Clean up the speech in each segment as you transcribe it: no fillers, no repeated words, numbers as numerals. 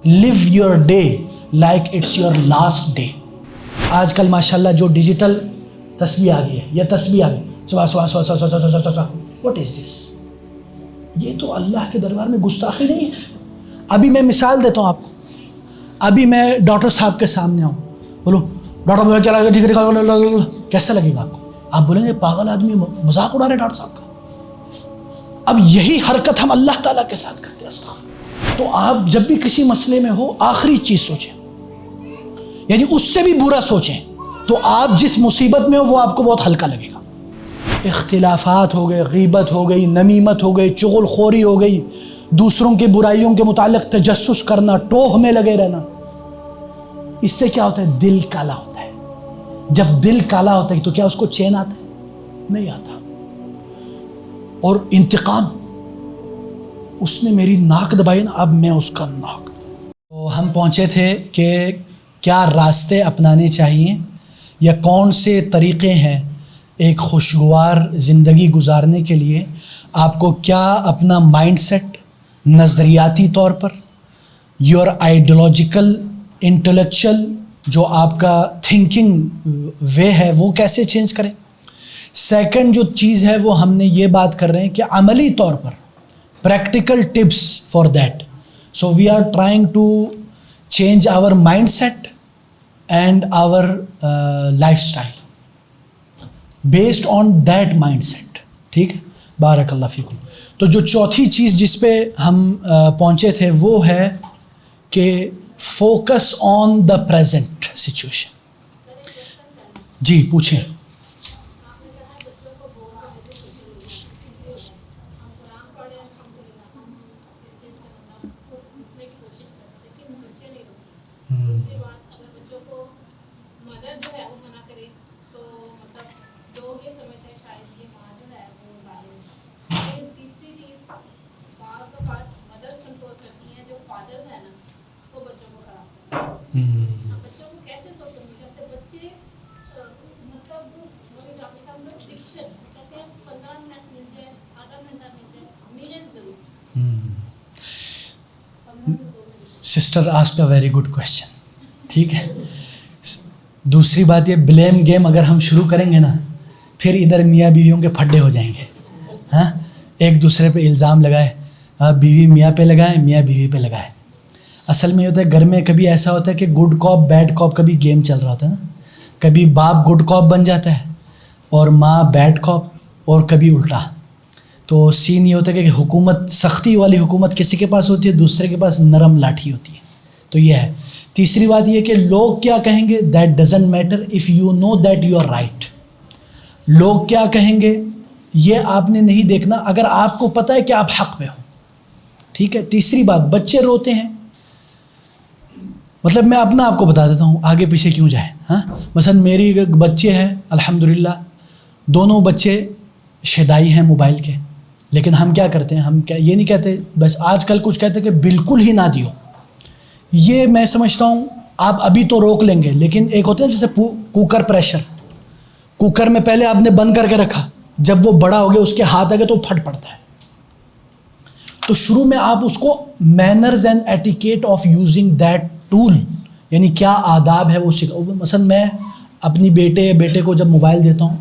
live your day like it's your last day. آج کل ماشاءاللہ جو ڈیجیٹل تسبیح آ گئی ہے یا تسبیح آ گئی what is this؟ یہ تو اللہ کے دربار میں گستاخی نہیں ہے. ابھی میں مثال دیتا ہوں آپ کو. ابھی میں ڈاکٹر صاحب کے سامنے آؤں, بولو ڈاکٹر مجھے کیا لگے گا, کیسا لگے گا آپ کو؟ آپ بولیں گے پاگل آدمی مذاق اڑا رہے ڈاکٹر صاحب کا. اب یہی حرکت ہم اللہ تعالیٰ کے ساتھ کرتے ہیں. استغفر. تو آپ جب بھی کسی مسئلے میں ہو آخری چیز سوچیں, یعنی اس سے بھی برا سوچیں, تو آپ جس مصیبت میں ہو وہ آپ کو بہت ہلکا لگے گا. اختلافات ہو گئے, غیبت ہو گئی, نمیمت ہو گئی, چغل خوری ہو گئی, دوسروں کی برائیوں کے متعلق تجسس کرنا, ٹوہ میں لگے رہنا, اس سے کیا ہوتا ہے؟ دل کالا ہوتا ہے. جب دل کالا ہوتا ہے تو کیا اس کو چین آتا ہے؟ نہیں آتا. اور انتقام, اس نے میری ناک دبائی نا, اب میں اس کا ناک. تو ہم پہنچے تھے کہ کیا راستے اپنانے چاہیے یا کون سے طریقے ہیں ایک خوشگوار زندگی گزارنے کے لیے. آپ کو کیا اپنا مائنڈ سیٹ نظریاتی طور پر, یور آئیڈیولوجیکل انٹلیکچل جو آپ کا تھنکنگ وے ہے وہ کیسے چینج کریں. سیکنڈ جو چیز ہے وہ ہم نے یہ بات کر رہے ہیں کہ عملی طور پر practical tips for that. So we are trying to change our mindset and our lifestyle based on that mindset. ٹھیک ہے, بارک اللہ فیکم. تو جو چوتھی چیز جس پہ ہم پہنچے تھے وہ ہے کہ focus on the present situation. جی پوچھیں. Sister asked a very good question. ٹھیک ہے. دوسری بات یہ بلیم گیم اگر ہم شروع کریں گے نا, پھر ادھر میاں بیویوں کے پھڈے ہو جائیں گے. ہاں, ایک دوسرے پہ الزام لگائے, بیوی میاں پہ لگائے, میاں بیوی پہ لگائے. اصل میں یہ ہوتا ہے گھر میں کبھی ایسا ہوتا ہے کہ گڈ کاپ بیڈ کاپ کا بھی گیم چل رہا ہوتا ہے نا. کبھی باپ گڈ کاپ بن جاتا ہے اور ماں بیڈ کاپ, اور کبھی الٹا. تو سین یہ ہوتا ہے کہ حکومت, سختی والی حکومت کسی کے پاس ہوتی ہے, دوسرے کے پاس نرم لاٹھی ہوتی ہے. تو یہ ہے. تیسری بات یہ کہ لوگ کیا کہیں گے, that doesn't matter if you know that you are right. لوگ کیا کہیں گے یہ آپ نے نہیں دیکھنا اگر آپ کو پتہ ہے کہ آپ حق پہ ہو. ٹھیک ہے. تیسری بات, بچے روتے ہیں, مطلب میں اپنا آپ کو بتا دیتا ہوں, آگے پیچھے کیوں جائیں. ہاں, مثلا میری بچے ہیں الحمدللہ, دونوں بچے شیدائی ہیں موبائل کے. لیکن ہم کیا کرتے ہیں, ہم کیا یہ نہیں کہتے, بس آج کل کچھ کہتے ہیں کہ بالکل ہی نہ دیو. یہ میں سمجھتا ہوں آپ ابھی تو روک لیں گے, لیکن ایک ہوتا ہے جیسے کوکر پریشر, کوکر میں پہلے آپ نے بند کر کے رکھا, جب وہ بڑا ہو گیا اس کے ہاتھ آ گئے تو پھٹ پڑتا ہے. تو شروع میں آپ اس کو manners and etiquette of using that tool, یعنی کیا آداب ہے وہ سکھاؤ. مثلا میں اپنی بیٹے کو جب موبائل دیتا ہوں,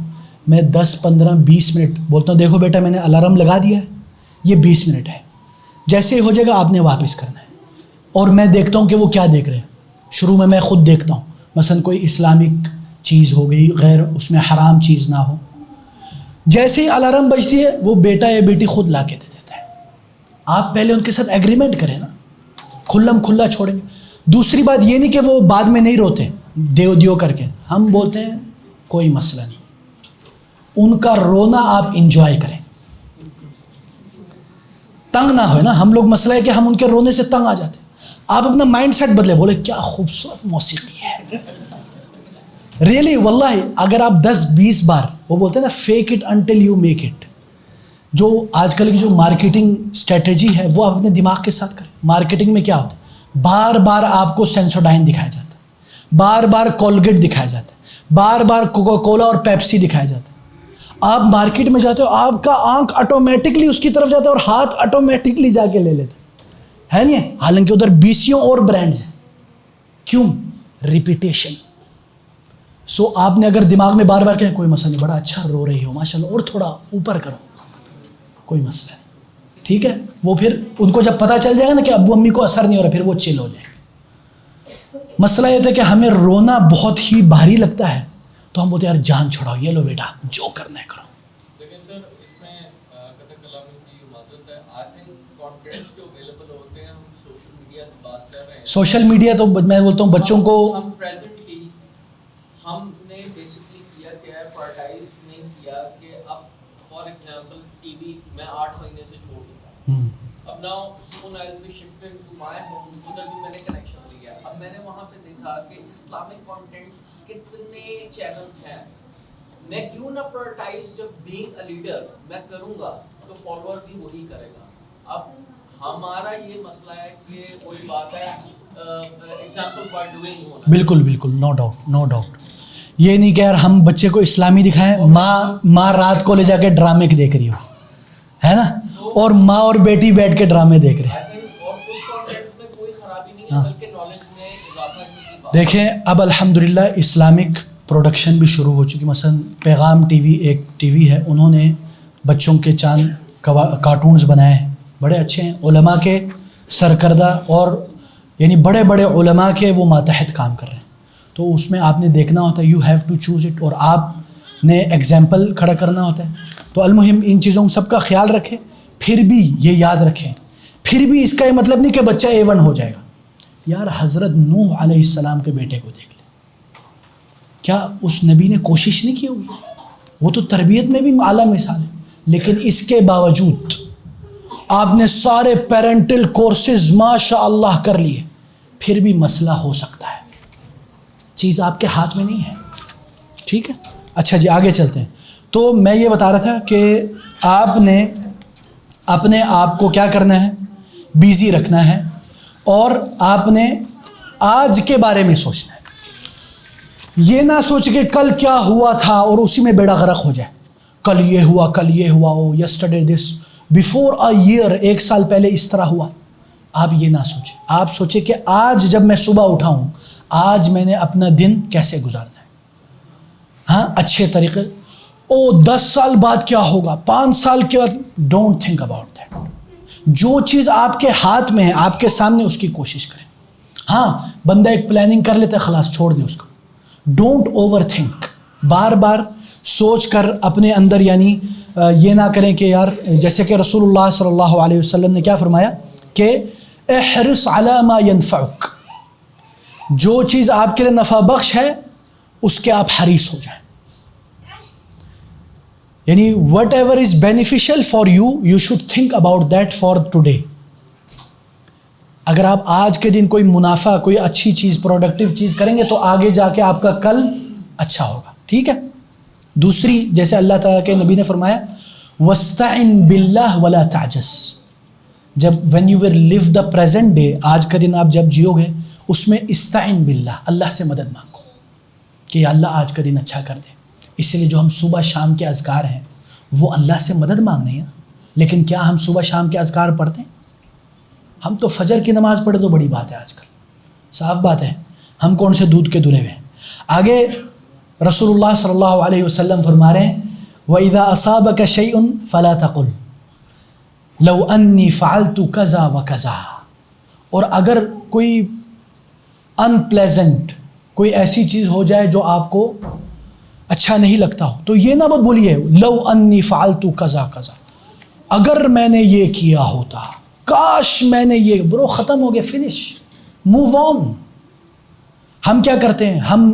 میں 10 15 20 منٹ بولتا ہوں, دیکھو بیٹا میں نے الارم لگا دیا ہے, یہ 20 منٹ ہے, جیسے ہی ہو جائے گا آپ نے واپس کرنا ہے. اور میں دیکھتا ہوں کہ وہ کیا دیکھ رہے ہیں. شروع میں خود دیکھتا ہوں, مثلا کوئی اسلامک چیز ہو گئی, غیر اس میں حرام چیز نہ ہو. جیسے ہی الارم بجتی ہے وہ بیٹا یا بیٹی خود لا کے دے دیتا ہے. آپ پہلے ان کے ساتھ ایگریمنٹ کریں نا, کھلم کھلا چھوڑیں گے. دوسری بات یہ نہیں کہ وہ بعد میں نہیں روتے دیو کر کے, ہم بولتے ہیں کوئی مسئلہ نہیں, ان کا رونا آپ انجوائے کریں, تنگ نہ ہوئے نا. ہم لوگ مسئلہ ہے کہ ہم ان کے رونے سے تنگ آ جاتے ہیں. آپ اپنا مائنڈ سیٹ بدلے, بولے کیا خوبصورت موسیقی ہے. ریئلی واللہ اگر آپ 10-20 بار, وہ بولتے ہیں نا fake it until you make it, جو آج کل کی جو مارکیٹنگ اسٹریٹجی ہے وہ آپ اپنے دماغ کے ساتھ کریں. مارکیٹنگ میں کیا ہوتا ہے, بار بار آپ کو سینسوڈائن دکھایا جاتا ہے, بار بار کولگیٹ دکھایا جاتا ہے, بار بار کوکا کولا اور پیپسی دکھایا جاتا ہے. آپ مارکیٹ میں جاتے ہو, آپ کا آنکھ آٹومیٹکلی اس کی طرف جاتا ہے اور ہاتھ آٹومیٹکلی جا کے لے لیتے. ہے نہیں, حالانکہ ادھر 20 اور برانڈز ہیں. کیوں؟ ریپیٹیشن. سو آپ نے اگر دماغ میں بار بار کہیں کوئی مسئلہ نہیں, بڑا اچھا رو رہی ہو ماشاء اللہ, اور تھوڑا اوپر کرو, کوئی مسئلہ نہیں, ٹھیک ہے. وہ پھر ان کو جب پتہ چل جائے گا نا کہ ابو امی کو اثر نہیں ہو رہا, پھر وہ چل ہو جائے گا. مسئلہ یہ تھا کہ ہمیں رونا بہت ہی بھاری لگتا ہے, تو ہم بولتے ہیں یار جان چھوڑاؤ, یہ لو بیٹا جو کرنا ہے کرو. لیکن سر اس میں قطع کلامی کی معذرت ہے, آئی تھنک کانٹینٹس جو اویلیبل ہوتے ہیں, ہم سوشل میڈیا کی بات کر رہے ہیں. سوشل میڈیا تو میں بولتا ہوں بچوں کو ہم پریزنٹلی ہم نے بیسکلی کیا کیا ہے, پرائرٹائز نہیں کیا کہ اب فار ایگزامپل ٹی وی میں 8 مہینے سے چھوڑ چکا ہوں, اب now soon I will be shifting to my home, ادھر بھی میں نے کنیکشن لیا. اب میں نے وہاں پہ دیکھا کہ اسلامک کانٹینٹس کتنے چینلز ہیں, میں کیوں نہ پرائرٹائز, جب بینگ اے لیڈر میں کروں گا تو فالوور بھی وہی کرے گا. اب ہمارا یہ مسئلہ ہے کہ کوئی بات ہے ایگزامپل بائی ڈوئنگ ہونا. بالکل بالکل, نو ڈاؤٹ نو ڈاؤٹ. یہ نہیں کہ یار ہم بچے کو اسلامی دکھائیں, ماں رات کو لے جا کے ڈرامے دیکھ رہی ہو, ہے نا, اور ماں اور بیٹی بیٹھ کے ڈرامے دیکھ رہے ہیں. اور اس کانٹینٹ میں کوئی خرابی نہیں ہے, بلکہ نالج میں اضافہ کی بات. دیکھیں اب الحمدللہ اسلامک پروڈکشن بھی شروع ہو چکی. مثلا پیغام ٹی وی ایک ٹی وی ہے, انہوں نے بچوں کے چاند کارٹونز بنائے ہیں, بڑے اچھے ہیں. علماء کے سرکردہ اور یعنی بڑے بڑے علماء کے وہ ماتحت کام کر رہے ہیں, تو اس میں آپ نے دیکھنا ہوتا ہے, you have to choose it, اور آپ نے ایگزامپل کھڑا کرنا ہوتا ہے. تو المہم ان چیزوں سب کا خیال رکھیں. پھر بھی یہ یاد رکھیں, پھر بھی اس کا یہ مطلب نہیں کہ بچہ A1 ہو جائے گا. یار حضرت نوح علیہ السلام کے بیٹے کو دیکھ لیں, کیا اس نبی نے کوشش نہیں کی ہوگی؟ وہ تو تربیت میں بھی اعلیٰ مثال ہے, لیکن اس کے باوجود آپ نے سارے پیرنٹل کورسز ماشاء اللہ کر لیے, پھر بھی مسئلہ ہو سکتا ہے. چیز آپ کے ہاتھ میں نہیں ہے, ٹھیک ہے. اچھا جی آگے چلتے ہیں. تو میں یہ بتا رہا تھا کہ آپ نے اپنے آپ کو کیا کرنا ہے, بیزی رکھنا ہے, اور آپ نے آج کے بارے میں سوچنا ہے. یہ نہ سوچ کہ کل کیا ہوا تھا اور اسی میں بیڑا غرق ہو جائے. کل یہ ہوا, oh yesterday this, before a year, 1 سال پہلے اس طرح ہوا. آپ یہ نہ سوچیں, آپ سوچیں کہ آج جب میں صبح اٹھا ہوں, آج میں نے اپنا دن کیسے گزارنا ہے, ہاں اچھے طریقے. 10 سال بعد کیا ہوگا, 5 سال کے بعد, ڈونٹ تھنک اباؤٹ دیٹ. جو چیز آپ کے ہاتھ میں ہے, آپ کے سامنے, اس کی کوشش کریں. ہاں بندہ ایک پلاننگ کر لیتا ہے, خلاص چھوڑ دیں اس کو. ڈونٹ اوور تھنک, بار بار سوچ کر اپنے اندر, یعنی یہ نہ کریں کہ یار, جیسے کہ رسول اللہ صلی اللہ علیہ وسلم نے کیا فرمایا کہ احرص علی ما ینفعک, جو چیز آپ کے لیے نفع بخش ہے اس کے آپ حریص ہو جائیں. یعنی what ever is beneficial for you, you should think about that for today. اگر آپ آج کے دن کوئی منافع, کوئی اچھی چیز, پروڈکٹیو چیز کریں گے تو آگے جا کے آپ کا کل اچھا ہوگا, ٹھیک ہے. دوسری, جیسے اللہ تعالیٰ کے نبی نے فرمایا وَاسْتَعِن بِاللَّهِ وَلَا تَعْجَزْ, جب when you will live the present day, آج کا دن آپ جب جیو گے, اس میں استعن باللہ, اللہ سے مدد مانگو کہ یا اللہ آج کا دن اچھا کر دے. اس لیے جو ہم صبح شام کے اذکار ہیں وہ اللہ سے مدد مانگنے ہیں, لیکن کیا ہم صبح شام کے اذکار پڑھتے ہیں؟ ہم تو فجر کی نماز پڑھے تو بڑی بات ہے آج کل, صاف بات ہے, ہم کون سے دودھ کے دھلے ہوئے ہیں. آگے رسول اللہ صلی اللہ علیہ وسلم فرما رہے ہیں وَإِذَا أَصَابَكَ شَيْءٌ فَلَا تَقُلْ لَوْ أَنِّي فَعَلْتُ كَذَا وَكَذَا. اور اگر کوئی انپلیزنٹ, کوئی ایسی چیز ہو جائے جو آپ کو اچھا نہیں لگتا ہو, تو یہ نہ مت بولیے لَوْ أَنِّي فَعَلْتُ كَذَا كَذَا, اگر میں نے یہ کیا ہوتا, کاش میں نے یہ, برو ختم ہو گیا, فنش, موو آن. ہم کیا کرتے ہیں, ہم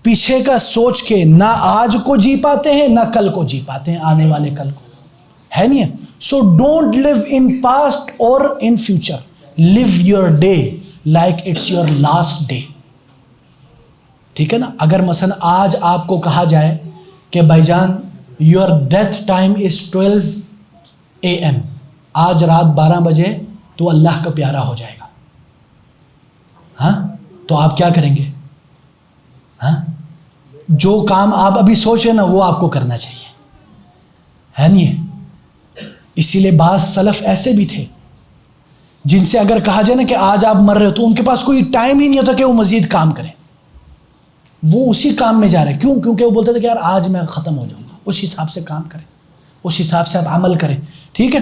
پیچھے کا سوچ کے نہ آج کو جی پاتے ہیں نہ کل کو جی پاتے ہیں, آنے والے کل کو, ہے نہیں ہے. So don't leave in past اور in future, live your day like it's your last day, ٹھیک ہے نا. اگر مثلا آج آپ کو کہا جائے کہ بھائی جان your death time is 12 AM, آج رات 12 بجے تو اللہ کا پیارا ہو جائے گا, ہاں تو آپ کیا کریں گے؟ ہاں جو کام آپ ابھی سوچ رہے ہیں نا وہ آپ کو کرنا چاہیے, ہے نہیں ہے. اسی لیے بعض سلف ایسے بھی تھے جن سے اگر کہا جائے نا کہ آج آپ مر رہے ہو تو ان کے پاس کوئی ٹائم ہی نہیں ہوتا کہ وہ مزید کام کریں. وہ اسی کام میں جا رہے ہیں. کیوں؟ کیونکہ وہ بولتے تھے کہ یار آج میں ختم ہو جاؤں گا. اس حساب سے کام کریں, اس حساب سے آپ عمل کریں. ٹھیک ہے.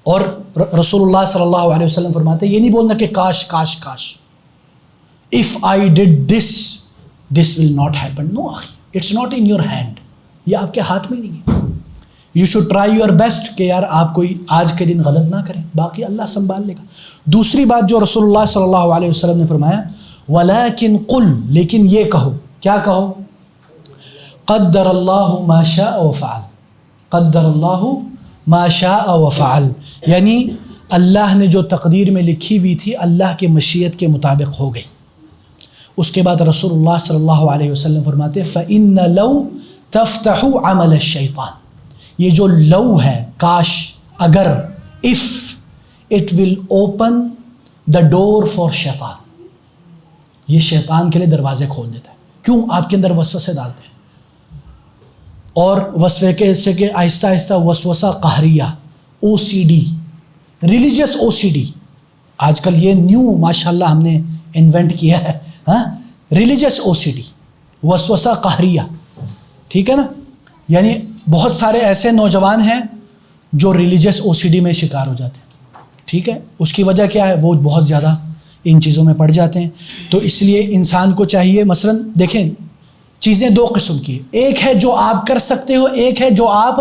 اور رسول اللہ صلی اللہ علیہ وسلم فرماتے ہیں یہ نہیں بولنا کہ کاش کاش کاش, if I did this this will not happen. No اخی, it's not in your hand. یہ آپ کے ہاتھ میں نہیں ہے. You should try your best کہ یار آپ کوئی آج کے دن غلط نہ کریں, باقی اللہ سنبھال لے گا. دوسری بات جو رسول اللہ صلی اللہ علیہ وسلم نے فرمایا, وَلَكِنْ قُلْ, لیکن یہ کہو. کیا کہو؟ قدر اللہ ما شاء وفعل. قدر اللہ ما شاء وفعل, یعنی اللہ نے جو تقدیر میں لکھی ہوئی تھی اللہ کی مشیت کے مطابق ہو گئی. اس کے بعد رسول اللہ صلی اللہ علیہ وسلم فرماتے فَإِنَّ لَوْ تَفْتَحُ عَمَلَ الشَّيْطَانِ. یہ جو لو ہے, کاش, اگر, if, it will open the door for شیطان. یہ شیطان کے لیے دروازے کھول دیتا ہے. کیوں؟ آپ کے اندر وسوسے ڈالتے ہیں, اور وسوسے سے کہ آہستہ آہستہ وسوسہ قہریہ, OCD, ریلیجیس OCD. آج کل یہ نیو ماشاءاللہ ہم نے انوینٹ کیا ہے, ہاں, ریلیجیس OCD, وسوسہ قہریہ. ٹھیک ہے نا. یعنی بہت سارے ایسے نوجوان ہیں جو ریلیجیس OCD میں شکار ہو جاتے ہیں. ٹھیک ہے. اس کی وجہ کیا ہے؟ وہ بہت زیادہ ان چیزوں میں پڑ جاتے ہیں. تو اس لیے انسان کو چاہیے, مثلا دیکھیں چیزیں دو قسم کی, ایک ہے جو آپ کر سکتے ہو, ایک ہے جو آپ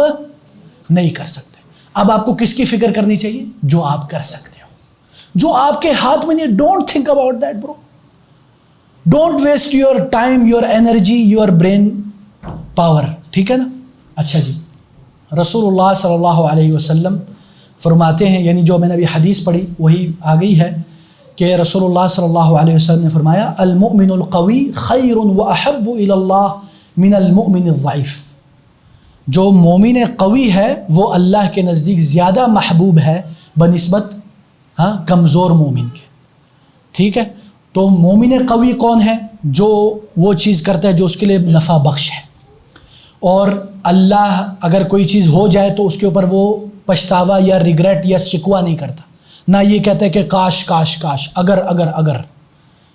نہیں کر سکتے. اب آپ کو کس کی فکر کرنی چاہیے؟ جو آپ کر سکتے ہو, جو آپ کے ہاتھ میں نہیں. Don't think about that bro. Don't waste your time, your energy, your brain power. ٹھیک ہے نا. اچھا جی, رسول اللہ صلی اللہ علیہ وسلم فرماتے ہیں, یعنی جو میں نے ابھی حدیث پڑھی وہی آ گئی ہے, کہ رسول اللہ صلی اللہ علیہ وسلم نے فرمایا المؤمن القوی خیر واحب الی اللہ من المؤمن الضعیف. جو مومن قوی ہے وہ اللہ کے نزدیک زیادہ محبوب ہے بنسبت کمزور مومن کے. ٹھیک ہے. تو مومن قوی کون ہے؟ جو وہ چیز کرتا ہے جو اس کے لیے نفع بخش ہے, اور اللہ اگر کوئی چیز ہو جائے تو اس کے اوپر وہ پچھتاوا یا ریگریٹ یا شکوہ نہیں کرتا, نہ یہ کہتا ہے کہ کاش کاش کاش, اگر,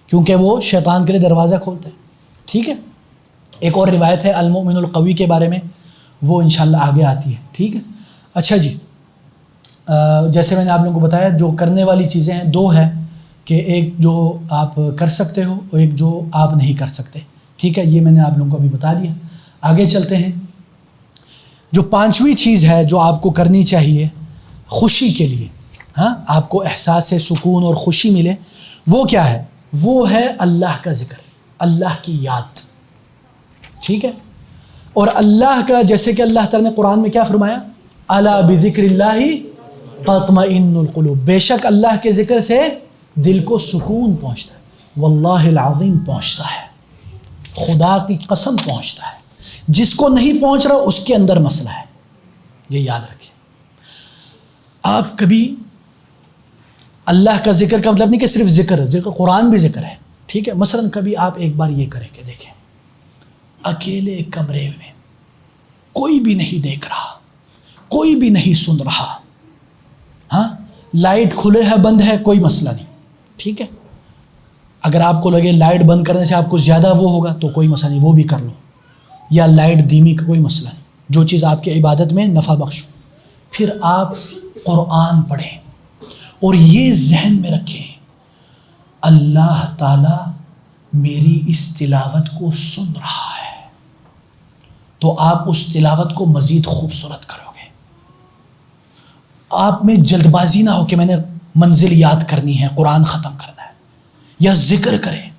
کیونکہ وہ شیطان کے لیے دروازہ کھولتا ہے. ٹھیک ہے. ایک اور روایت ہے المؤمن القوی کے بارے میں, وہ انشاءاللہ آگے آتی ہے. ٹھیک ہے. اچھا جی, جیسے میں نے آپ لوگوں کو بتایا جو کرنے والی چیزیں ہیں دو ہیں, کہ ایک جو آپ کر سکتے ہو اور ایک جو آپ نہیں کر سکتے. ٹھیک ہے. یہ میں نے آپ لوگوں کو ابھی بتا دیا. آگے چلتے ہیں. جو پانچویں چیز ہے جو آپ کو کرنی چاہیے خوشی کے لیے, ہاں, آپ کو احساس سے سکون اور خوشی ملے, وہ کیا ہے؟ وہ ہے اللہ کا ذکر, اللہ کی یاد. ٹھیک ہے. اور اللہ کا, جیسے کہ اللہ تعالیٰ نے قرآن میں کیا فرمایا, الا بذکر اللہ تطمئن القلوب, بے شک اللہ کے ذکر سے دل کو سکون پہنچتا ہے. واللہ العظیم پہنچتا ہے, خدا کی قسم پہنچتا ہے. جس کو نہیں پہنچ رہا اس کے اندر مسئلہ ہے, یہ یاد رکھیں. آپ کبھی اللہ کا ذکر کا مطلب نہیں کہ صرف ذکر قرآن بھی ذکر ہے. ٹھیک ہے. مثلا کبھی آپ ایک بار یہ کریں کہ دیکھیں اکیلے کمرے میں کوئی بھی نہیں دیکھ رہا, کوئی بھی نہیں سن رہا, ہاں, لائٹ کھلے ہے بند ہے کوئی مسئلہ نہیں. ٹھیک ہے. اگر آپ کو لگے لائٹ بند کرنے سے آپ کو زیادہ وہ ہوگا تو کوئی مسئلہ نہیں, وہ بھی کر لو, یا لائٹ دھیمی کا کوئی مسئلہ نہیں, جو چیز آپ کی عبادت میں نفع بخش ہو. پھر آپ قرآن پڑھیں اور یہ ذہن میں رکھیں اللہ تعالیٰ میری اس تلاوت کو سن رہا ہے, تو آپ اس تلاوت کو مزید خوبصورت کرو گے. آپ میں جلد بازی نہ ہو کہ میں نے منزل یاد کرنی ہے, قرآن ختم کرنا ہے, یا ذکر کریں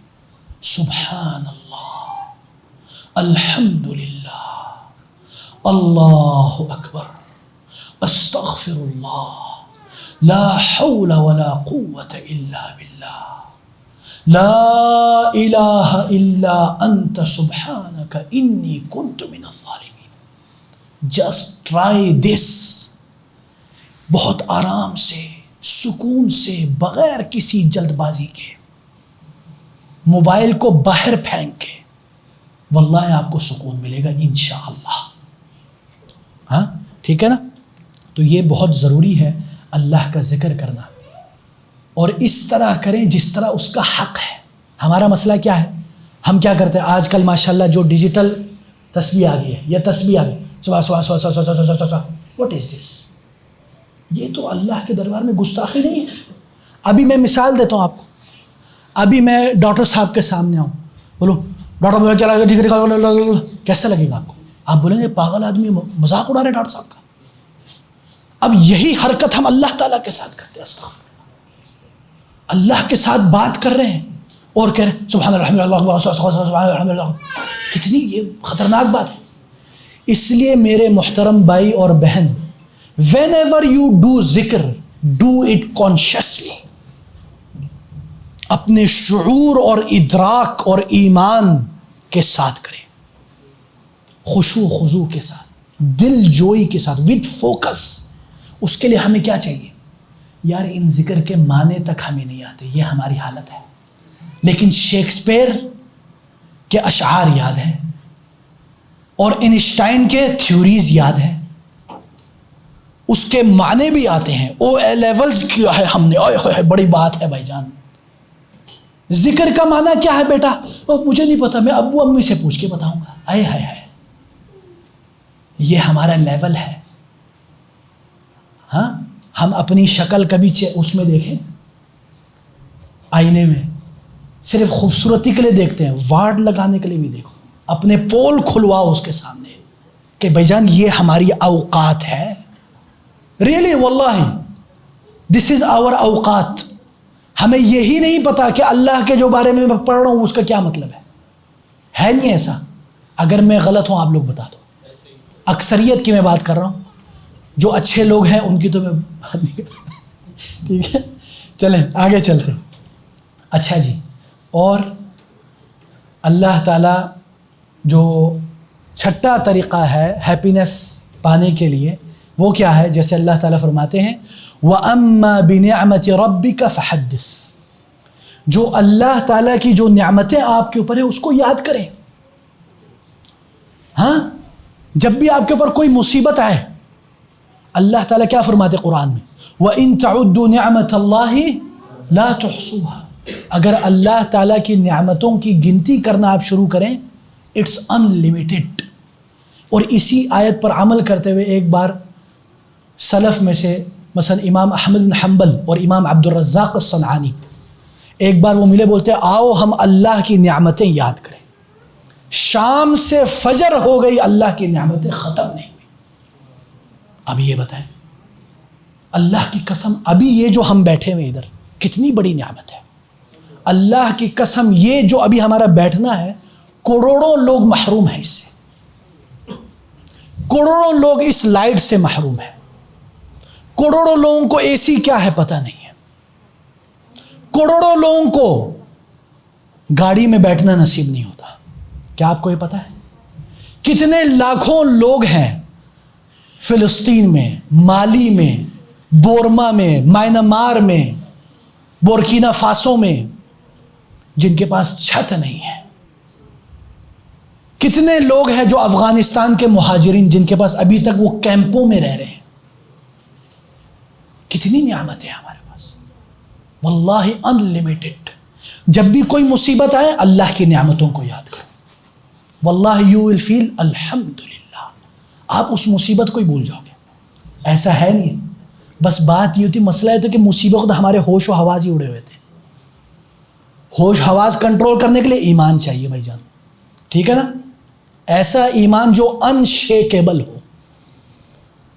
سبحان اللہ, الحمدللہ, اللہ اکبر, استغفر اللہ, لا حول ولا قوة الا باللہ, لا الہ الا انت سبحانک انی کنت من الظالمین. جسٹ ٹرائی دس, بہت آرام سے, سکون سے, بغیر کسی جلد بازی کے, موبائل کو باہر پھینک کے, واللہ آپ کو سکون ملے گا انشاءاللہ. ہاں ٹھیک ہے نا. تو یہ بہت ضروری ہے اللہ کا ذکر کرنا. اور اس طرح کریں جس طرح اس کا حق ہے. ہمارا مسئلہ کیا ہے؟ ہم کیا کرتے ہیں آج کل ماشاءاللہ جو ڈیجیٹل تسبیح آ گئی ہے، یہ تسبیح آ گئی واٹ از دس؟ یہ تو اللہ کے دربار میں گستاخی نہیں ہے. ابھی میں مثال دیتا ہوں آپ کو. ابھی میں ڈاکٹر صاحب کے سامنے آؤں، بولو ڈاکٹر مجھے کیا لگے گا، ٹھیک کیسا لگے گا آپ کو؟ آپ بولیں گے پاگل آدمی مذاق اڑا رہے ڈاکٹر صاحب کا. اب یہی حرکت ہم اللہ تعالیٰ کے ساتھ کرتے ہیں. استغفر اللہ کے ساتھ بات کر رہے ہیں اور کہہ رہے ہیں سبحان اللہ اللہ اکبر سبحان الحمد للہ. کتنی یہ خطرناک بات ہے. اس لیے میرے محترم بھائی اور بہن، وین ایور یو ڈو ذکر ڈو اٹ کانشیسلی، اپنے شعور اور ادراک اور ایمان کے ساتھ کریں، خشوع و خضوع کے ساتھ، دل جوئی کے ساتھ، وتھ فوکس. اس کے لیے ہمیں کیا چاہیے؟ یار ان ذکر کے معنی تک ہمیں نہیں آتے، یہ ہماری حالت ہے. لیکن شیکسپیئر کے اشعار یاد ہیں اور اینسٹائن کے تھیوریز یاد ہیں، اس کے معنی بھی آتے ہیں. او اے لیولز کیا ہے ہم نے، بڑی بات ہے بھائی جان. ذکر کا معنی کیا ہے بیٹا؟ مجھے نہیں پتا، میں ابو امی سے پوچھ کے بتاؤں گا. آئے ہائے ہائے، یہ ہمارا لیول ہے. ہاں ہم اپنی شکل کبھی اس میں دیکھیں، آئینے میں صرف خوبصورتی کے لیے دیکھتے ہیں، وارڈ لگانے کے لیے بھی دیکھو. اپنے پول کھلواؤ اس کے سامنے کہ بھائی جان یہ ہماری اوقات ہے. ریئلی واللہ دس از آور اوقات. ہمیں یہی نہیں پتا کہ اللہ کے جو بارے میں پڑھ رہا ہوں اس کا کیا مطلب ہے نہیں ایسا. اگر میں غلط ہوں آپ لوگ بتا دو. اکثریت کی میں بات کر رہا ہوں، جو اچھے لوگ ہیں ان کی تو میں بات نہیں کر رہا. ٹھیک ہے چلیں آگے چلتے. اچھا جی، اور اللہ تعالیٰ جو چھٹا طریقہ ہے ہیپینس پانے کے لیے وہ کیا ہے؟ جیسے اللہ تعالیٰ فرماتے ہیں وَأَمَّا بِنِعْمَةِ رَبِّكَ فَحَدِّثْ. جو اللہ تعالیٰ کی جو نعمتیں آپ کے اوپر ہیں اس کو یاد کریں. ہاں جب بھی آپ کے اوپر کوئی مصیبت آئے، اللہ تعالیٰ کیا فرماتے قرآن میں؟ وَإِن تَعُدُّوا نِعْمَةَ اللَّهِ لَا تُحْصُوهَا. اگر اللہ تعالیٰ کی نعمتوں کی گنتی کرنا آپ شروع کریں، اٹس انلمیٹڈ. اور اسی آیت پر عمل کرتے ہوئے ایک بار سلف میں سے مثلا امام احمد بن حنبل اور امام عبد الرزاق الصنعانی ایک بار وہ ملے، بولتے آؤ ہم اللہ کی نعمتیں یاد کریں. شام سے فجر ہو گئی، اللہ کی نعمتیں ختم نہیں ہوئی. اب یہ بتائیں اللہ کی قسم، ابھی یہ جو ہم بیٹھے ہوئے ادھر کتنی بڑی نعمت ہے. اللہ کی قسم یہ جو ابھی ہمارا بیٹھنا ہے، کروڑوں لوگ محروم ہیں اس سے. کروڑوں لوگ اس لائٹ سے محروم ہیں. کروڑوں لوگوں کو اے سی کیا ہے پتہ نہیں ہے. کروڑوں لوگوں کو گاڑی میں بیٹھنا نصیب نہیں ہوتا. کیا آپ کو یہ پتہ ہے؟ کتنے لاکھوں لوگ ہیں فلسطین میں، مالی میں، بورما میں، میانمار میں، بورکینا فاسو میں، جن کے پاس چھت نہیں ہے. کتنے لوگ ہیں جو افغانستان کے مہاجرین جن کے پاس ابھی تک وہ کیمپوں میں رہ رہے ہیں. کتنی نعمتیں ہمارے پاس، واللہ انلمیٹڈ. جب بھی کوئی مصیبت آئے اللہ کی نعمتوں کو یاد کرو، واللہ یو ول فیل الحمدللہ. آپ اس مصیبت کو ہی بھول جاؤ گے. ایسا ہے نہیں. بس بات یہ ہوتی، مسئلہ یہ تو کہ مصیبت ہمارے ہوش و حواس ہی اڑے ہوئے تھے. ہوش حواس کنٹرول کرنے کے لیے ایمان چاہیے بھائی جان. ٹھیک ہے نا؟ ایسا ایمان جو انشیکیبل ہو،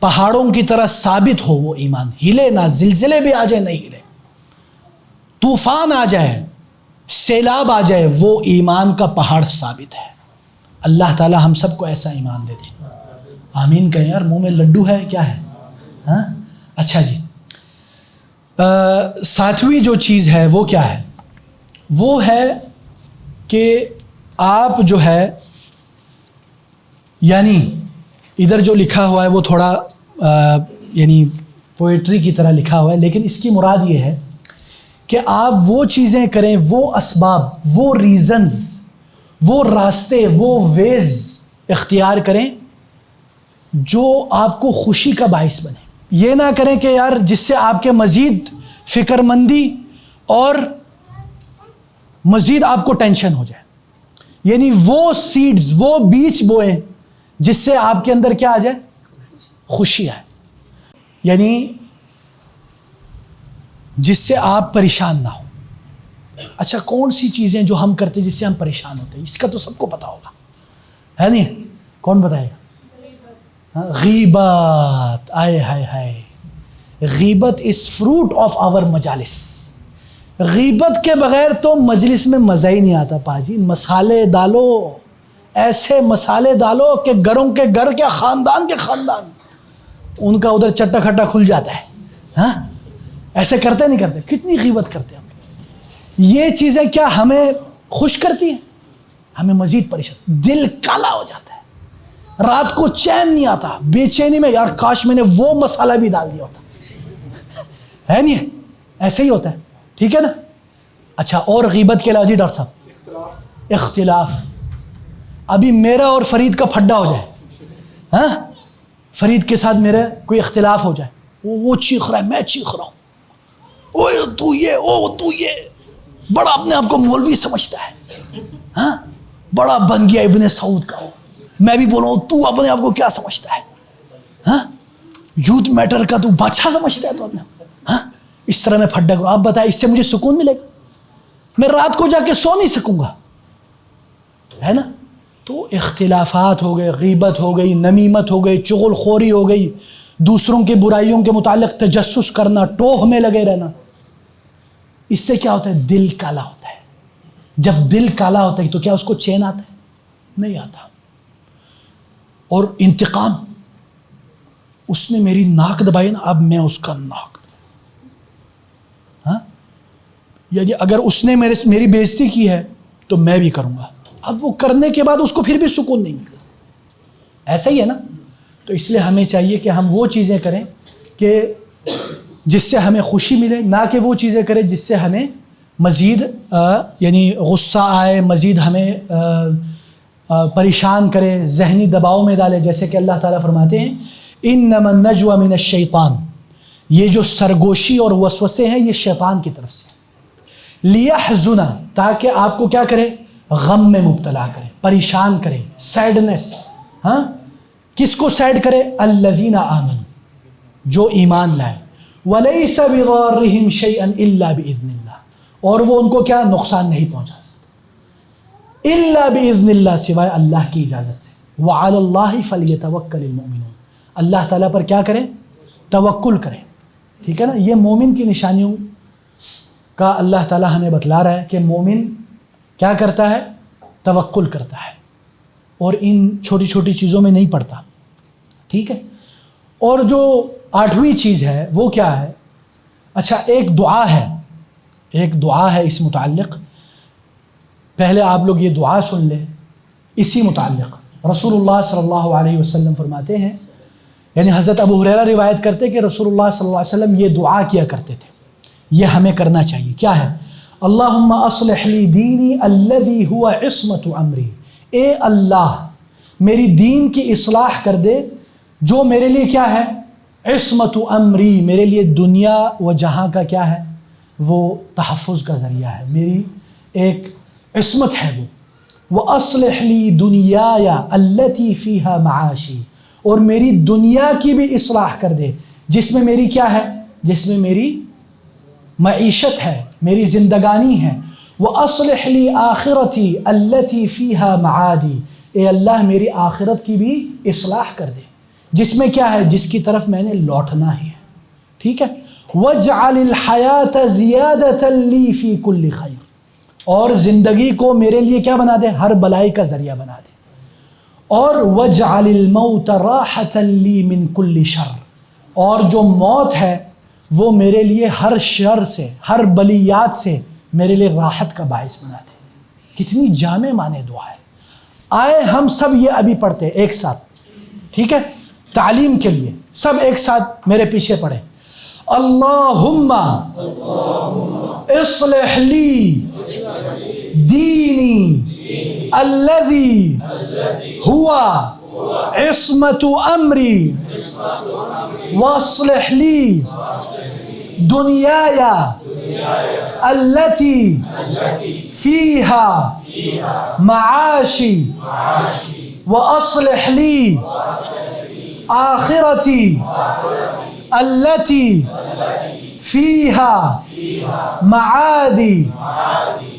پہاڑوں کی طرح ثابت ہو. وہ ایمان ہلے نہ، زلزلے بھی آ جائے نہیں ہلے، طوفان آ جائے، سیلاب آ جائے، وہ ایمان کا پہاڑ ثابت ہے. اللہ تعالی ہم سب کو ایسا ایمان دے دے. آمین کہیں یار. منہ میں لڈو ہے کیا ہے؟ ہاں اچھا جی. ساتویں جو چیز ہے وہ کیا ہے؟ وہ ہے کہ آپ جو ہے، یعنی ادھر جو لکھا ہوا ہے وہ تھوڑا یعنی پوئٹری کی طرح لکھا ہوا ہے، لیکن اس کی مراد یہ ہے کہ آپ وہ چیزیں کریں، وہ اسباب، وہ ریزنز، وہ راستے، وہ ویز اختیار کریں جو آپ کو خوشی کا باعث بنے. یہ نہ کریں کہ یار جس سے آپ کے مزید فکر مندی اور مزید آپ کو ٹینشن ہو جائے. یعنی وہ سیڈز، وہ بیج بوئیں جس سے آپ کے اندر کیا آ جائے؟ خوشی آئے. یعنی جس سے آپ پریشان نہ ہو. اچھا کون سی چیزیں جو ہم کرتے جس سے ہم پریشان ہوتے ہیں؟ اس کا تو سب کو پتا ہوگا، ہے نہیں؟ کون بتائے گا؟ غیبت. آئے ہائے ہائے، غیبت از فروٹ آف آور مجالس. غیبت کے بغیر تو مجلس میں مزہ ہی نہیں آتا پاجی. مسالے ڈالو، ایسے مسالے ڈالو کہ گھروں کے گھر کے خاندان ان کا ادھر چٹا کھٹا کھل جاتا ہے. ہاں ایسے کرتے نہیں کرتے؟ کتنی غیبت کرتے ہم. یہ چیزیں کیا ہمیں خوش کرتی ہیں؟ ہمیں مزید پریشان. دل کالا ہو جاتا ہے، رات کو چین نہیں آتا، بے چینی میں یار کاش میں نے وہ مسالہ بھی ڈال دیا ہوتا. ہے نہیں؟ ایسے ہی ہوتا ہے. ٹھیک ہے نا؟ اچھا اور غیبت کے علاوہ جی ڈاکٹر صاحب اختلاف. ابھی میرا اور فرید کا پھڈا ہو جائے، ہاں فرید کے ساتھ میرا کوئی اختلاف ہو جائے، وہ چیخ رہا ہے، میں چیخ رہا ہوں، اوے تو یہ، او تو یہ، بڑا اپنے آپ کو مولوی سمجھتا ہے، ہاں بڑا بن گیا ابن سعود کا. میں بھی بولوں تو اپنے آپ کو کیا سمجھتا ہے؟ ہاں یوتھ میٹر کا تو بادشاہ سمجھتا ہے تو اپنے. ہاں اس طرح میں پھڈا کروں. آپ بتائیں اس سے مجھے سکون ملے گا؟ میں رات کو جا کے سو نہیں سکوں گا، ہے نا؟ تو اختلافات ہو گئے، غیبت ہو گئی، نمیمت ہو گئی، چغل خوری ہو گئی، دوسروں کے برائیوں کے متعلق تجسس کرنا، ٹوہ میں لگے رہنا. اس سے کیا ہوتا ہے؟ دل کالا ہوتا ہے. جب دل کالا ہوتا ہے تو کیا اس کو چین آتا ہے؟ نہیں آتا. اور انتقام، اس نے میری ناک دبائی نا، اب میں اس کا ناک. ہاں یعنی اگر اس نے میری بےزتی کی ہے تو میں بھی کروں گا. اب وہ کرنے کے بعد اس کو پھر بھی سکون نہیں ملتا. ایسا ہی ہے نا؟ تو اس لیے ہمیں چاہیے کہ ہم وہ چیزیں کریں کہ جس سے ہمیں خوشی ملے، نہ کہ وہ چیزیں کریں جس سے ہمیں مزید یعنی غصہ آئے، مزید ہمیں پریشان کرے، ذہنی دباؤ میں ڈالے. جیسے کہ اللہ تعالیٰ فرماتے ہیں انما النجوى من الشیطان، یہ جو سرگوشی اور وسوسے ہیں یہ شیطان کی طرف سے. لیحزن، تاکہ آپ کو کیا کرے؟ غم میں مبتلا کرے، پریشان کرے، سیڈنس. ہاں کس کو سیڈ کرے؟ الذین آمنوا، جو ایمان لائے. ولیس بضارہم شیئا الا باذن اللہ، اور وہ ان کو کیا نقصان نہیں پہنچا سکتے الا باذن اللہ، سوائے اللہ کی اجازت سے. وعلی اللہ فلیتوکل المؤمنون، اللہ تعالیٰ پر کیا کریں؟ توکل کریں. ٹھیک ہے نا؟ یہ مومن کی نشانیوں کا اللہ تعالیٰ ہمیں بتلا رہا ہے کہ مومن کیا کرتا ہے؟ توکل کرتا ہے، اور ان چھوٹی چھوٹی چیزوں میں نہیں پڑتا. ٹھیک ہے؟ اور جو 8ویں چیز ہے وہ کیا ہے؟ اچھا ایک دعا ہے اس متعلق. پہلے آپ لوگ یہ دعا سن لیں اسی متعلق. رسول اللہ صلی اللہ علیہ وسلم فرماتے ہیں، یعنی حضرت ابو ہریرہ روایت کرتے کہ رسول اللہ صلی اللہ علیہ وسلم یہ دعا کیا کرتے تھے. یہ ہمیں کرنا چاہیے. کیا ہے؟ اللہم اصلح لی دینی الذی هو عصمت امری، اے اللہ میری دین کی اصلاح کر دے جو میرے لیے کیا ہے؟ عصمت امری، میرے لیے دنیا و جہاں کا کیا ہے؟ وہ تحفظ کا ذریعہ ہے، میری ایک عصمت ہے وہ. وَأَصْلِحْ لِي دُنْيَايَ الَّتِي فِيهَا مَعَاشِي، اور میری دنیا کی بھی اصلاح کر دے جس میں میری کیا ہے؟ جس میں میری معیشت ہے، میری زندگانی ہے. وَأَصْلِحْ لِي آخِرَتِي الَّتِي فِيهَا مَعَادِي، اے اللہ میری آخرت کی بھی اصلاح کر دے جس میں کیا ہے؟ جس کی طرف میں نے لوٹنا ہی ہے. ٹھیک ہے؟ وَاجْعَلِ الْحَيَاةَ زِيَادَةً لِي فِي كُلِّ خَيْرٍ، اور زندگی کو میرے لیے کیا بنا دے؟ ہر بلائی کا ذریعہ بنا دے. اور وَاجْعَلِ الْمَوْتَ رَاحَةً لِي مِن كُلِّ شَرٍ، اور جو موت ہے وہ میرے لیے ہر شر سے، ہر بلیات سے میرے لیے راحت کا باعث بنا دے. کتنی جامع معنی دعا ہے. آئے ہم سب یہ ابھی پڑھتے ایک ساتھ. ٹھیک ہے؟ تعلیم کے لیے سب ایک ساتھ میرے پیچھے پڑھیں. اللہم اصلح لی دینی الذی ہوا عصمت امری واصلح لی دنیایا التي فيها معاشي وأصلح لي آخرتي التي فيها معادي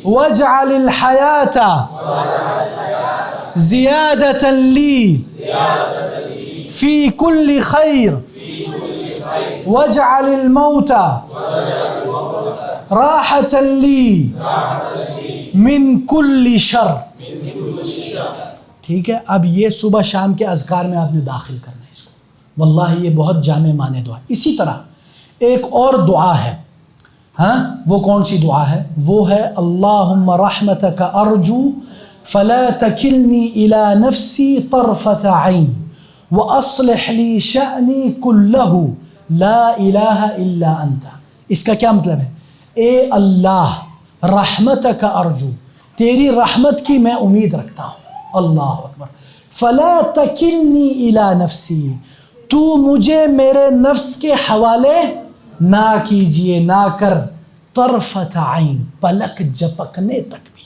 واجعل الحياة زيادة لي في كل خير واجعل الموت راحة لي من كل شر. ٹھیک ہے، اب یہ صبح شام کے اذکار میں آپ نے داخل کرنا ہے اس کو. واللہ یہ بہت جامع معنی دعا. اسی طرح ایک اور دعا ہے، ہاں وہ کون سی دعا ہے؟ وہ ہے اللہم رحمتک ارجو فلا تکلنی الی نفسی طرفۃ عین واصلح لی شأنی کلہ لا الہ الا انت. اس کا کیا مطلب ہے؟ اے اللہ رحمتک ارجو، تیری رحمت کی میں امید رکھتا ہوں. اللہ اکبر. فلا تکلنی الی نفسی، تو مجھے میرے نفس کے حوالے نہ کیجئے، نہ کر. طرفۃ عین، پلک جھپکنے تک بھی،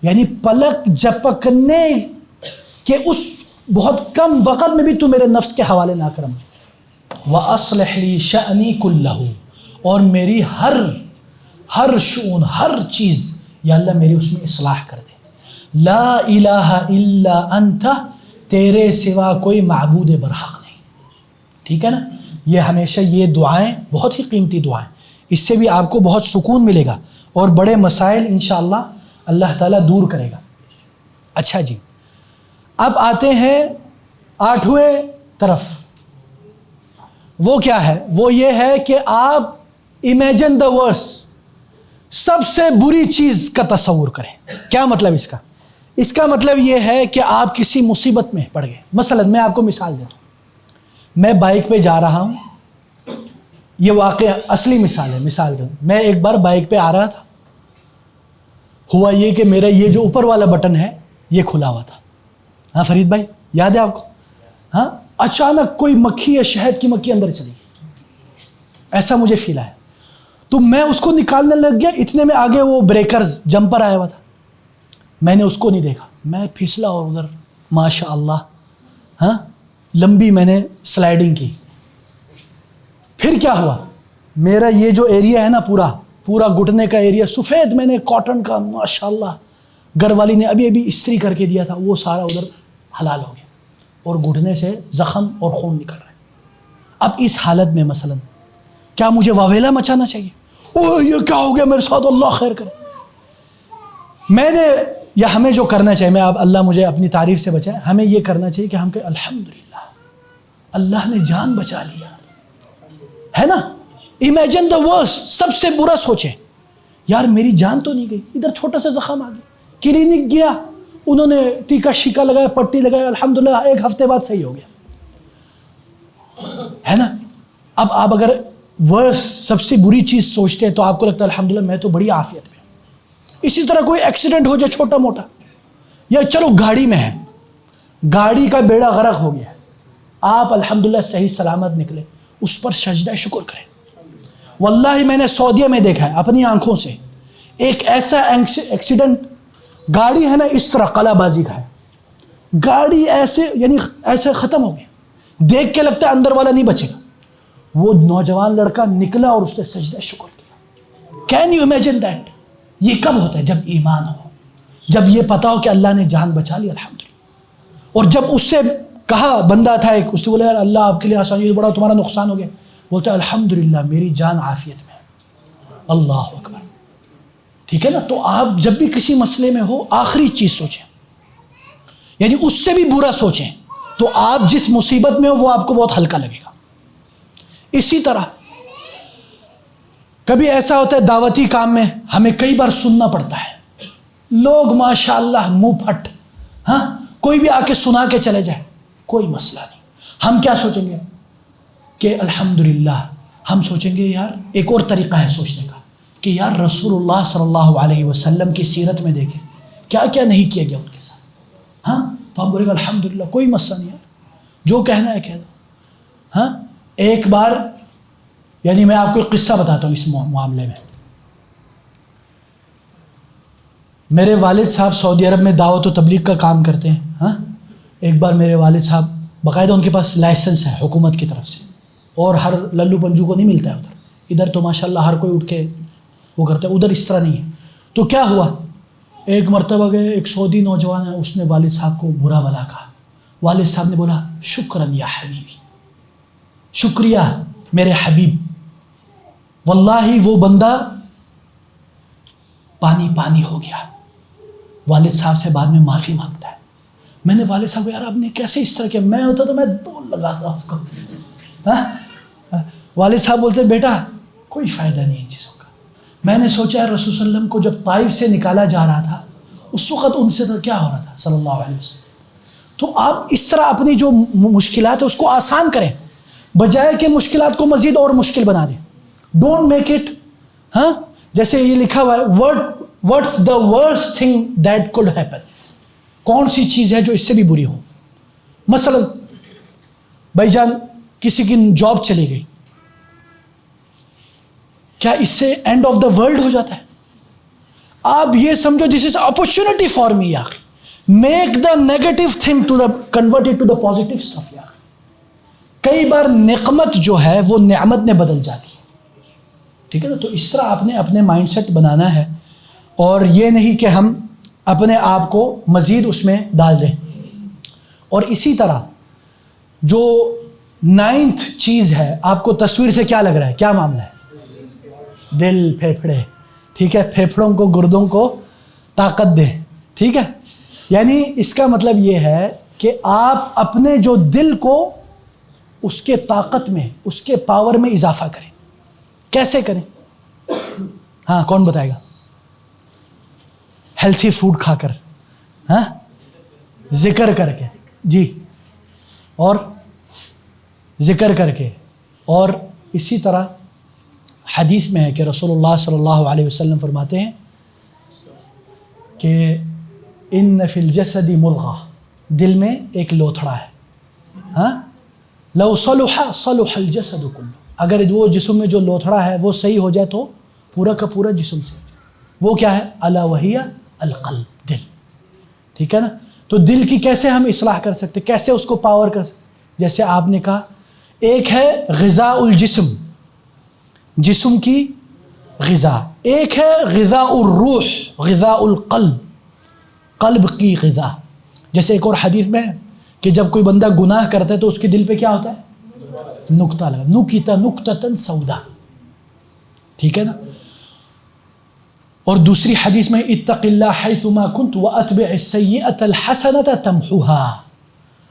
یعنی پلک جھپکنے کے اس بہت کم وقت میں بھی تو میرے نفس کے حوالے نہ کر مجھے. وَأَصْلِحْ لِي شَأْنِي كُلَّهُ، اور میری ہر شؤون، ہر چیز یا اللہ میری اس میں اصلاح کر دے. لا الہ الا انت، تیرے سوا کوئی معبود برحق نہیں. ٹھیک ہے نا؟ یہ ہمیشہ یہ دعائیں بہت ہی قیمتی دعائیں، اس سے بھی آپ کو بہت سکون ملے گا اور بڑے مسائل انشاءاللہ اللہ تعالیٰ دور کرے گا. اچھا جی، اب آتے ہیں 8ویں طرف. وہ کیا ہے؟ وہ یہ ہے کہ آپ امیجن دا ورسٹ، سب سے بری چیز کا تصور کریں. کیا مطلب اس کا؟ اس کا مطلب یہ ہے کہ آپ کسی مصیبت میں پڑ گئے. مثلا میں آپ کو مثال دیتا ہوں، میں بائک پہ جا رہا ہوں. یہ واقعہ اصلی مثال ہے. مثال کے میں ایک بار بائک پہ آ رہا تھا، ہوا یہ کہ میرا یہ جو اوپر والا بٹن ہے یہ کھلا ہوا تھا. ہاں فرید بھائی یاد ہے آپ کو؟ ہاں اچانک کوئی مکھی یا شہد کی مکھی اندر چلی گئی، ایسا مجھے فیل آیا. تو میں اس کو نکالنے لگ گیا، اتنے میں آگے وہ بریکرز جمپر آیا ہوا تھا، میں نے اس کو نہیں دیکھا، میں پھسلا اور ادھر ماشاء اللہ ہاں لمبی میں نے سلائڈنگ کی. پھر کیا ہوا؟ میرا یہ جو ایریا ہے نا پورا گھٹنے کا ایریا سفید، میں نے کاٹن کا ماشاء اللہ گھر والی نے ابھی استری کر کے دیا تھا، وہ سارا ادھر حلال ہو گیا اور گھٹنے سے زخم اور خون نکل رہا ہے. اب اس حالت میں مثلا کیا مجھے واویلا مچانا چاہیے؟ اوہ یہ کیا ہو گیا میرے ساتھ، اللہ خیر کرے. میں نے یا ہمیں جو کرنا چاہیے، میں اب اللہ مجھے اپنی تعریف سے بچائے، ہمیں یہ کرنا چاہیے کہ ہم کہ الحمدللہ اللہ نے جان بچا لیا ہے نا. امیجن دا ورسٹ، سب سے برا سوچیں، یار میری جان تو نہیں گئی، ادھر چھوٹا سا زخم آ گیا، کلینک گیا، انہوں نے ٹیکا شیکا لگایا، پٹی لگایا، الحمدللہ 1 ہفتے بعد صحیح ہو گیا ہے نا. اب آپ اگر ورسٹ سب سے بری چیز سوچتے ہیں تو آپ کو لگتا ہے الحمدللہ میں تو بڑی عافیت میں. اسی طرح کوئی ایکسیڈنٹ ہو جائے چھوٹا موٹا، یا چلو گاڑی میں ہے، گاڑی کا بیڑا غرق ہو گیا، آپ الحمدللہ صحیح سلامت نکلے، اس پر سجدہ شکر کریں. واللہ میں نے سعودیہ میں دیکھا ہے اپنی آنکھوں سے، ایک ایسا ایکسیڈنٹ، گاڑی ہے نا اس طرح قلعہ بازی کا ہے، گاڑی ایسے یعنی ایسے ختم ہو گیا، دیکھ کے لگتا ہے اندر والا نہیں بچے گا. وہ نوجوان لڑکا نکلا اور اس نے سجدہ شکر کیا. Can you imagine that? یہ کب ہوتا ہے؟ جب ایمان ہو، جب یہ پتا ہو کہ اللہ نے جان بچا لی الحمدللہ. اور جب اس سے کہا، بندہ تھا ایک، اس نے بولا یار اللہ آپ کے لیے آسان، یہ بڑا تمہارا نقصان ہو گیا، بولتا ہے الحمدللہ میری جان عافیت میں ہے. اللہ اکبر. ٹھیک ہے نا؟ تو آپ جب بھی کسی مسئلے میں ہو آخری چیز سوچیں، یعنی اس سے بھی برا سوچیں تو آپ جس مصیبت میں ہو وہ آپ کو بہت ہلکا لگے گا. اسی طرح کبھی ایسا ہوتا ہے دعوتی کام میں ہمیں کئی بار سننا پڑتا ہے، لوگ ماشاءاللہ منہ پھٹ، ہاں کوئی بھی آ کے سنا کے چلے جائے کوئی مسئلہ نہیں. ہم کیا سوچیں گے کہ الحمدللہ، ہم سوچیں گے یار ایک اور طریقہ ہے سوچنے کا کہ یار رسول اللہ صلی اللہ علیہ وسلم کی سیرت میں دیکھیں کیا کیا نہیں کیا گیا ان کے ساتھ. ہاں تو ہم بولیں گے الحمدللہ کوئی مسئلہ نہیں ہے، جو کہنا ہے کہہ دو. ہاں ایک بار یعنی میں آپ کو ایک قصہ بتاتا ہوں اس معاملے میں. میرے والد صاحب سعودی عرب میں دعوت و تبلیغ کا کام کرتے ہیں. ہاں ایک بار میرے والد صاحب باقاعدہ ان کے پاس لائسنس ہے حکومت کی طرف سے, اور ہر للو پنجو کو نہیں ملتا ہے ادھر. ادھر تو ماشاءاللہ ہر کوئی اٹھ کے وہ کرتا ہے, ادھر اس طرح نہیں ہے. تو کیا ہوا, ایک مرتبہ گئے, ایک سعودی نوجوان ہے, اس نے والد صاحب کو برا بھلا کہا. والد صاحب نے بولا شکراً یا حبیبی, شکریہ میرے حبیب. واللہ وہ بندہ پانی پانی ہو گیا. والد صاحب سے بعد میں معافی مانگتا ہے. میں نے والد صاحب کو, یار آپ نے کیسے اس طرح کیا, میں ہوتا تو میں دو لگاتا اس کو. والد صاحب بولتے بیٹا کوئی فائدہ نہیں ان چیزوں کا. میں نے سوچا رسول صلی اللہ علیہ وسلم کو جب طائف سے نکالا جا رہا تھا اس وقت ان سے تو کیا ہو رہا تھا صلی اللہ علیہ وسلم. تو آپ اس طرح اپنی جو مشکلات ہے اس کو آسان کریں بجائے کہ مشکلات کو مزید اور مشکل بنا دیں. ڈونٹ میک اٹ, ہاں جیسے یہ لکھا ہوا ہے what's the worst thing that could happen, کون سی چیز ہے جو اس سے بھی بری ہو. مثلا بھائی جان کسی کی جاب چلی گئی, کیا اس سے اینڈ آف دا ورلڈ ہو جاتا ہے؟ آپ یہ سمجھو دس از اپرچونٹی فار می یار, make the negative thing to the convert it to the positive stuff یار. کئی بار نقمت جو ہے وہ نعمت میں بدل جاتی ہے, ٹھیک ہے نا. تو اس طرح آپ نے اپنے مائنڈ سیٹ بنانا ہے, اور یہ نہیں کہ ہم اپنے آپ کو مزید اس میں ڈال دیں. اور اسی طرح جو 9th چیز ہے, آپ کو تصویر سے کیا لگ رہا ہے, کیا معاملہ ہے؟ دل, پھیپھڑے, ٹھیک ہے, پھیپھڑوں کو گردوں کو طاقت دے, ٹھیک ہے. یعنی اس کا مطلب یہ ہے کہ آپ اپنے جو دل کو اس کے طاقت میں, اس کے پاور میں اضافہ کریں. کیسے کریں؟ ہاں کون بتائے گا؟ ہیلتھی فوڈ کھا کر, ہاں ذکر کر کے, جی, اور ذکر کر کے. اور اسی طرح حدیث میں ہے کہ رسول اللہ صلی اللہ علیہ وسلم فرماتے ہیں کہ ان فی الجسد مضغہ, دل میں ایک لوتھڑا ہے, ہاں لو صلح صلح الجسد کلہ, اگر وہ جسم میں جو لوتھڑا ہے وہ صحیح ہو جائے تو پورا کا پورا جسم سے. وہ کیا ہے؟ الا وہی القلب, دل, ٹھیک ہے نا. تو دل کی کیسے ہم اصلاح کر سکتے, کیسے اس کو پاور کر سکتے؟ جیسے آپ نے کہا ایک ہے غذاء الجسم, جسم کی غذا, ایک ہے غذاء الروح, غذاء القلب, قلب کی غذا. جیسے ایک اور حدیث میں ہے کہ جب کوئی بندہ گناہ کرتا ہے تو اس کے دل پہ کیا ہوتا ہے؟ نقطہ لگا, نکت نقطۃ سودا, ٹھیک ہے نا. اور دوسری حدیث میں اتق اللہ حیثما کنت واتبع السیئۃ الحسنۃ تمحوها,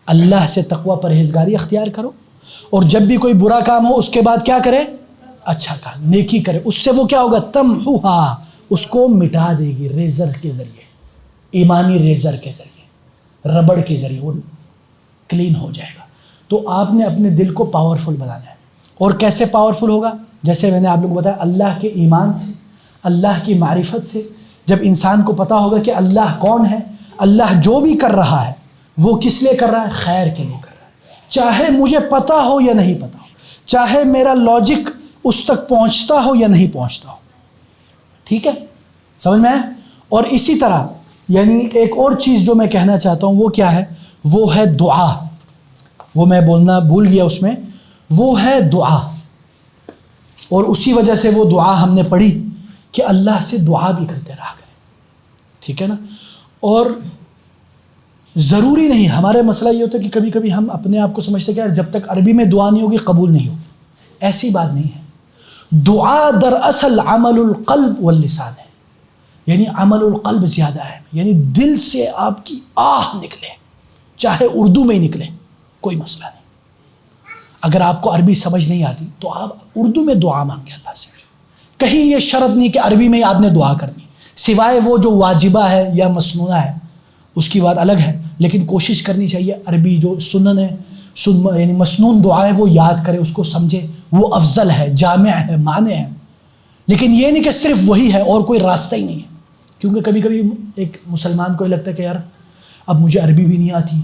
اللہ سے تقوی پرہیزگاری اختیار کرو, اور جب بھی کوئی برا کام ہو اس کے بعد کیا کرے؟ اچھا کام, نیکی کرے. اس سے وہ کیا ہوگا؟ تمحوها, اس کو مٹا دے گی ریزر کے ذریعے, ایمانی ریزر کے ذریعے, ربڑ کے ذریعے وہ کلین ہو جائے گا. تو آپ نے اپنے دل کو پاورفل بنانا ہے. اور کیسے پاورفل ہوگا؟ جیسے میں نے آپ لوگوں کو بتایا, اللہ کے ایمان سے, اللہ کی معرفت سے. جب انسان کو پتہ ہوگا کہ اللہ کون ہے, اللہ جو بھی کر رہا ہے وہ کس لیے کر رہا ہے؟ خیر کے لیے کر رہا ہے, چاہے مجھے پتہ ہو یا نہیں پتہ ہو, چاہے میرا لاجک اس تک پہنچتا ہو یا نہیں پہنچتا ہو, ٹھیک ہے, سمجھ میں آیا. اور اسی طرح یعنی ایک اور چیز جو میں کہنا چاہتا ہوں وہ کیا ہے؟ وہ ہے دعا. وہ میں بولنا بھول گیا اس میں, وہ ہے دعا. اور اسی وجہ سے وہ دعا ہم نے پڑھی کہ اللہ سے دعا بھی کرتے رہا کریں, ٹھیک ہے نا. اور ضروری نہیں, ہمارا مسئلہ یہ ہوتا ہے کہ کبھی کبھی ہم اپنے آپ کو سمجھتے کہ یار جب تک عربی میں دعا نہیں ہوگی قبول نہیں ہوگی. ایسی بات نہیں ہے. دعا دراصل عمل القلب واللسان ہے, یعنی عمل القلب زیادہ ہے, یعنی دل سے آپ کی آہ نکلے, چاہے اردو میں ہی نکلے, کوئی مسئلہ نہیں. اگر آپ کو عربی سمجھ نہیں آتی تو آپ اردو میں دعا مانگے اللہ سے. کہیں یہ شرط نہیں کہ عربی میں ہی آپ نے دعا کرنی, سوائے وہ جو واجبہ ہے یا مسنونہ ہے اس کی بات الگ ہے. لیکن کوشش کرنی چاہیے عربی جو سنن ہے, یعنی مسنون دعائیں وہ یاد کرے, اس کو سمجھے, وہ افضل ہے, جامع ہے, معنی ہے. لیکن یہ نہیں کہ صرف وہی ہے اور کوئی راستہ ہی نہیں ہے. کیونکہ کبھی کبھی ایک مسلمان کو یہ لگتا ہے کہ یار اب مجھے عربی بھی نہیں آتی,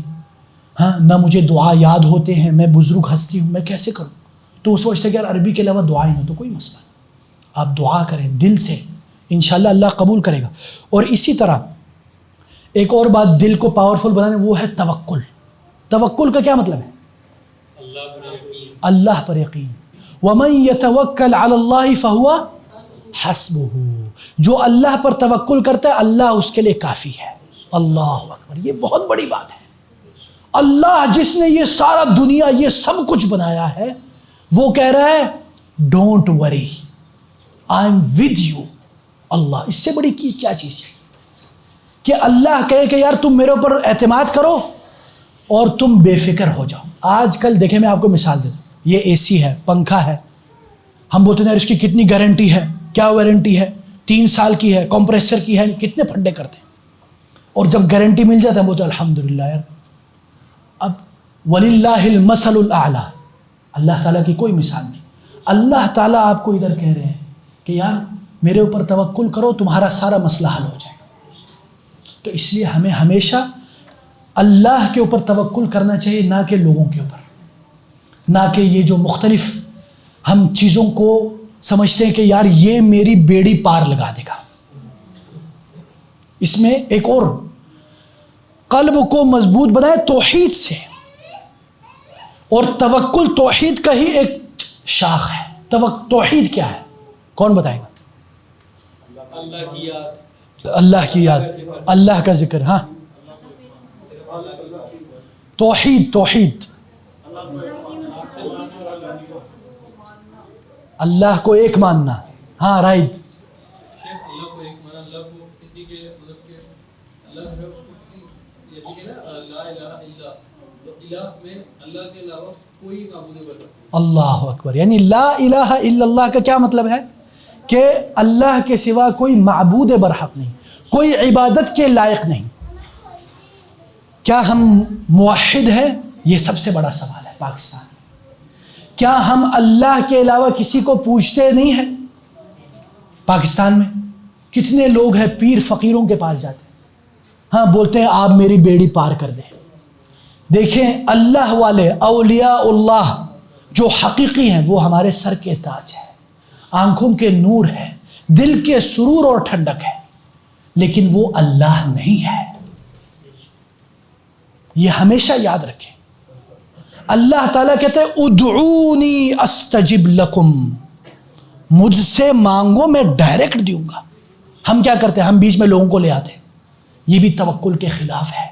ہاں نہ مجھے دعا یاد ہوتے ہیں, میں بزرگ ہستی ہوں, میں کیسے کروں؟ تو وہ سوچتا ہے کہ یار عربی کے علاوہ دعائیں ہوں تو کوئی مسئلہ نہیں. آپ دعا کریں دل سے انشاءاللہ اللہ قبول کرے گا. اور اسی طرح ایک اور بات دل کو پاورفل بنانے وہ ہے توکل. توکل کا کیا مطلب ہے؟ اللہ پر یقین. وَمَن يَتَوَكَّلْ عَلَى اللَّهِ فَهُوَ حَسْبُهُ. جو اللہ پر توکل کرتا ہے اللہ اس کے لیے کافی ہے. اللہ اکبر. یہ بہت بڑی بات ہے. اللہ جس نے یہ سارا دنیا یہ سب کچھ بنایا ہے وہ کہہ رہا ہے don't worry I am with you. اللہ اس سے بڑی کیا چیز ہے کہ اللہ کہے کہ یار تم میرے اوپر اعتماد کرو اور تم بے فکر ہو جاؤ. آج کل دیکھیں میں آپ کو مثال دیتا ہوں. یہ اے سی ہے, پنکھا ہے, ہم بولتے ہیں اس کی کتنی گارنٹی ہے, کیا وارنٹی ہے, 3 سال کی ہے, کمپریسر کی ہے, کتنے پھڈے کرتے ہیں. اور جب گارنٹی مل جاتا ہے ہم بولتے ہیں الحمدللہ یار. اب وَلِلَّهِ الْمَثَلُ الْأَعْلَى, اللہ تعالیٰ کی کوئی مثال نہیں. اللہ تعالیٰ آپ کو ادھر کہہ رہے ہیں کہ یار میرے اوپر توکل کرو تمہارا سارا مسئلہ حل ہو جائے گا. تو اس لیے ہمیں ہمیشہ اللہ کے اوپر توکل کرنا چاہیے, نہ کہ لوگوں کے اوپر, نہ کہ یہ جو مختلف ہم چیزوں کو سمجھتے ہیں کہ یار یہ میری بیڑی پار لگا دے گا. اس میں ایک اور قلب کو مضبوط بنائے توحید سے, اور توکل توحید کا ہی ایک شاخ ہے. توحید کیا ہے کون بتائے گا؟ اللہ کی یاد, اللہ کی یاد, اللہ کا ذکر. ہاں توحید اللہ کو ایک ماننا. ہاں رائٹ. اللہ کو ایک مانا, اللہ کو کسی کے مطلب کہ اللہ جو ہے اس کو جیسے کہ نا لا الہ الا, تو الہ میں اللہ کے علاوہ کوئی معبود برحق نہیں. اللہ اکبر. یعنی لا الہ الا اللہ کا کیا مطلب ہے کہ اللہ کے سوا کوئی معبود برحق نہیں, کوئی عبادت کے لائق نہیں. کیا ہم موحد ہیں؟ یہ سب سے بڑا سوال ہے پاکستان. کیا ہم اللہ کے علاوہ کسی کو پوچھتے نہیں ہیں؟ پاکستان میں کتنے لوگ ہیں پیر فقیروں کے پاس جاتے ہیں, ہاں بولتے ہیں آپ میری بیڑی پار کر دیں. دیکھیں اللہ والے اولیاء اللہ جو حقیقی ہیں وہ ہمارے سر کے تاج ہیں, آنکھوں کے نور ہے, دل کے سرور اور ٹھنڈک ہے, لیکن وہ اللہ نہیں ہے. یہ ہمیشہ یاد رکھیں. اللہ تعالیٰ کہتے ہیں ادعونی استجب لکم, مجھ سے مانگو میں ڈائریکٹ دوں گا. ہم کیا کرتے ہیں؟ ہم بیچ میں لوگوں کو لے آتے ہیں. یہ بھی توکل کے خلاف ہے.